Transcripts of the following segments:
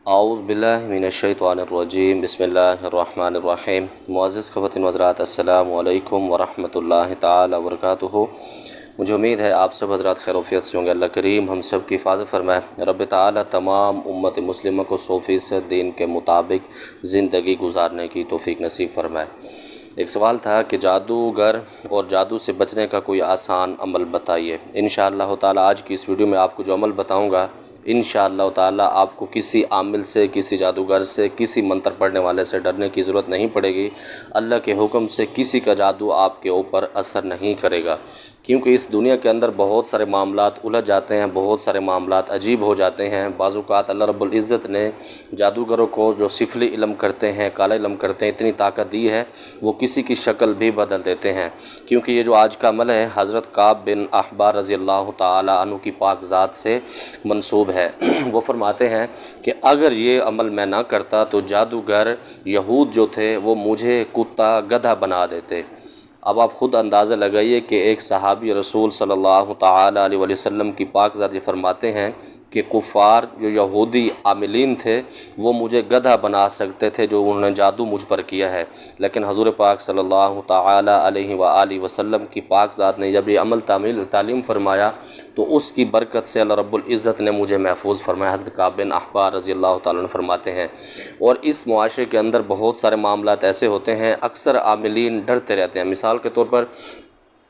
اعوذ باللہ من الشیطان الرجیم بسم اللہ الرحمن الرحیم۔ معزز خواتین و حضرات، السلام علیکم ورحمۃ اللہ تعالی وبرکاتہ۔ مجھے امید ہے آپ سب حضرات خیر و عافیت سے ہوں گے۔ اللہ کریم ہم سب کی حفاظت فرمائے۔ رب تعالی تمام امت مسلمہ کو 100% دین کے مطابق زندگی گزارنے کی توفیق نصیب فرمائے۔ ایک سوال تھا کہ جادوگر اور جادو سے بچنے کا کوئی آسان عمل بتائیے۔ انشاءاللہ تعالی آج کی اس ویڈیو میں آپ کو جو عمل بتاؤں گا، انشاءاللہ تعالی آپ کو کسی عامل سے، کسی جادوگر سے، کسی منتر پڑھنے والے سے ڈرنے کی ضرورت نہیں پڑے گی۔ اللہ کے حکم سے کسی کا جادو آپ کے اوپر اثر نہیں کرے گا، کیونکہ اس دنیا کے اندر بہت سارے معاملات الجھ جاتے ہیں، بہت سارے معاملات عجیب ہو جاتے ہیں۔ بعض اوقات اللہ رب العزت نے جادوگروں کو جو سفلی علم کرتے ہیں، کالا علم کرتے ہیں، اتنی طاقت دی ہے وہ کسی کی شکل بھی بدل دیتے ہیں۔ کیونکہ یہ جو آج کا عمل ہے حضرت کعب بن احبار رضی اللہ تعالی عنہ کی پاک ذات سے منسوب ہے۔ وہ فرماتے ہیں کہ اگر یہ عمل میں نہ کرتا تو جادوگر یہود جو تھے وہ مجھے کتا گدھا بنا دیتے۔ اب آپ خود اندازہ لگائیے کہ ایک صحابی رسول صلی اللہ تعالی علیہ وسلم کی پاک ذات یہ فرماتے ہیں کہ کفار جو یہودی عاملین تھے وہ مجھے گدھا بنا سکتے تھے جو انہوں نے جادو مجھ پر کیا ہے، لیکن حضور پاک صلی اللہ تعالی علیہ وآلہ وسلم کی پاک ذات نے جب یہ عمل تعلیم فرمایا تو اس کی برکت سے اللہ رب العزت نے مجھے محفوظ فرمایا۔ حضرت کعب بن احبار رضی اللہ تعالیٰ عنہ فرماتے ہیں۔ اور اس معاشرے کے اندر بہت سارے معاملات ایسے ہوتے ہیں، اکثر عاملین ڈرتے رہتے ہیں۔ مثال کے طور پر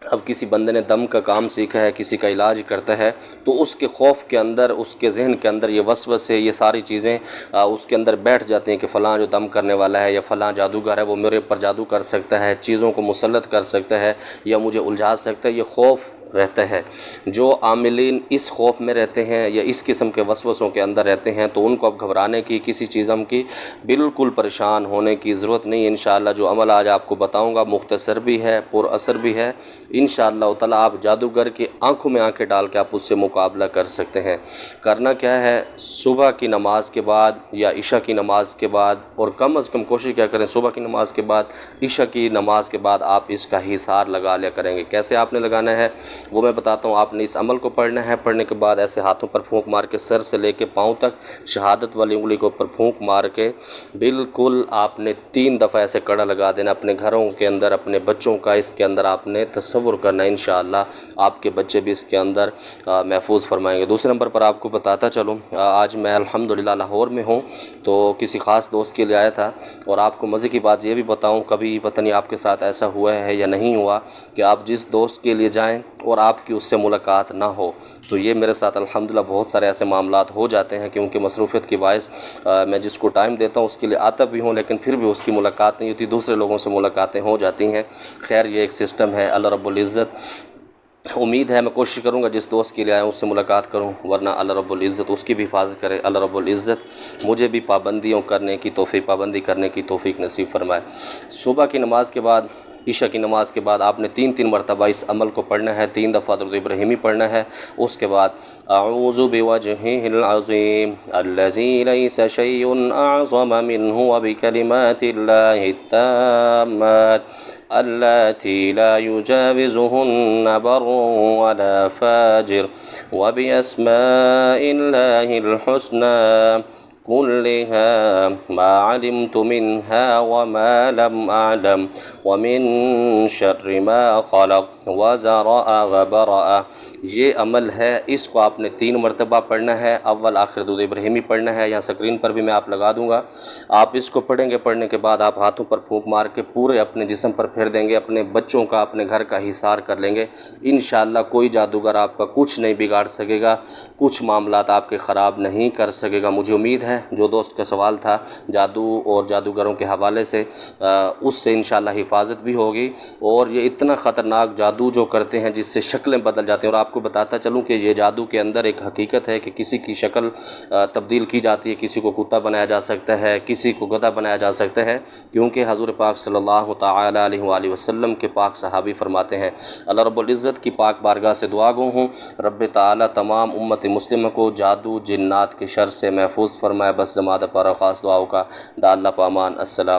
اب کسی بندے نے دم کا کام سیکھا ہے، کسی کا علاج کرتا ہے، تو اس کے خوف کے اندر، اس کے ذہن کے اندر یہ وسوسے، یہ ساری چیزیں اس کے اندر بیٹھ جاتی ہیں کہ فلاں جو دم کرنے والا ہے یا فلاں جادوگر ہے وہ میرے اوپر جادو کر سکتا ہے، چیزوں کو مسلط کر سکتا ہے یا مجھے الجھا سکتا ہے۔ یہ خوف رہتا ہے۔ جو عاملین اس خوف میں رہتے ہیں یا اس قسم کے وسوسوں کے اندر رہتے ہیں تو ان کو اب گھبرانے کی، کسی چیز کی بالکل پریشان ہونے کی ضرورت نہیں۔ انشاءاللہ جو عمل آج آپ کو بتاؤں گا مختصر بھی ہے، پر اثر بھی ہے۔ انشاءاللہ تعالی آپ جادوگر کی آنکھوں میں آنکھیں ڈال کے آپ اس سے مقابلہ کر سکتے ہیں۔ کرنا کیا ہے، صبح کی نماز کے بعد یا عشاء کی نماز کے بعد، اور کم از کم کوشش کیا کریں صبح کی نماز کے بعد، عشاء کی نماز کے بعد آپ اس کا حصار لگا لیا کریں گے۔ کیسے آپ نے لگانا ہے وہ میں بتاتا ہوں۔ آپ نے اس عمل کو پڑھنا ہے، پڑھنے کے بعد ایسے ہاتھوں پر پھونک مار کے سر سے لے کے پاؤں تک شہادت والی انگلی کے اوپر پھونک مار کے بالکل آپ نے 3 دفعہ ایسے کڑا لگا دینا اپنے گھروں کے اندر، اپنے بچوں کا اس کے اندر آپ نے تصور کرنا ہے۔ انشاءاللہ آپ کے بچے بھی اس کے اندر محفوظ فرمائیں گے۔ دوسرے نمبر پر آپ کو بتاتا چلوں، آج میں الحمدللہ لاہور میں ہوں تو کسی خاص دوست کے لیے آیا تھا، اور آپ کو مزے کی بات یہ بھی بتاؤں، کبھی پتہ نہیں آپ کے ساتھ ایسا ہوا ہے یا نہیں ہوا کہ آپ جس دوست کے لیے جائیں اور آپ کی اس سے ملاقات نہ ہو۔ تو یہ میرے ساتھ الحمدللہ بہت سارے ایسے معاملات ہو جاتے ہیں، کیونکہ مصروفیت کی باعث میں جس کو ٹائم دیتا ہوں اس کے لیے آتا بھی ہوں، لیکن پھر بھی اس کی ملاقات نہیں ہوتی، دوسرے لوگوں سے ملاقاتیں ہو جاتی ہیں۔ خیر یہ ایک سسٹم ہے، اللہ رب العزت امید ہے میں کوشش کروں گا جس دوست کے لیے آیا ہوں اس سے ملاقات کروں، ورنہ اللہ رب العزت اس کی بھی حفاظت کرے۔ اللہ رب العزت مجھے بھی پابندیوں کرنے کی توفیق، پابندی کرنے کی توفیق نصیب فرمائے۔ صبح کی نماز کے بعد، عشاء کی نماز کے بعد آپ نے 3 مرتبہ اس عمل کو پڑھنا ہے، 3 دفعہ درود ابراہیمی پڑھنا ہے۔ اس کے بعد اعوذ بوجہہ العظیم الذی لیس شیء اعظم منہ وبکلمات اللہ التامات اللاتی لا یجاوزہن بر ولا فاجر وباسماء اللہ الحسنى كلها ما علمت منها وما لم أعلم ومن شر ما خلق وزرع وبرأ۔ یہ عمل ہے، اس کو آپ نے 3 مرتبہ پڑھنا ہے۔ اول آخر درود ابراہیمی پڑھنا ہے، یا سکرین پر بھی میں آپ لگا دوں گا۔ آپ اس کو پڑھیں گے، پڑھنے کے بعد آپ ہاتھوں پر پھونک مار کے پورے اپنے جسم پر پھیر دیں گے، اپنے بچوں کا، اپنے گھر کا حصار کر لیں گے۔ انشاءاللہ کوئی جادوگر آپ کا کچھ نہیں بگاڑ سکے گا، کچھ معاملات آپ کے خراب نہیں کر سکے گا۔ مجھے امید ہے جو دوست کا سوال تھا جادو اور جادوگروں کے حوالے سے، اس سے انشاءاللہ حفاظت بھی ہوگی۔ اور یہ اتنا خطرناک جادو جو کرتے ہیں جس سے شکلیں بدل جاتی ہیں، اور آپ کو بتاتا چلوں کہ یہ جادو کے اندر ایک حقیقت ہے کہ کسی کی شکل تبدیل کی جاتی ہے، کسی کو کتا بنایا جا سکتا ہے، کسی کو گدھا بنایا جا سکتا ہے، کیونکہ حضور پاک صلی اللہ تعالی علیہ وآلہ وسلم کے پاک صحابی فرماتے ہیں۔ اللہ رب العزت کی پاک بارگاہ سے دعا گو ہوں رب تعالی تمام امت مسلمہ کو جادو جنات کے شر سے محفوظ فرمائے۔ بس زمادہ پارا خاص دعاؤں کا دا اللہ پامان۔ السلام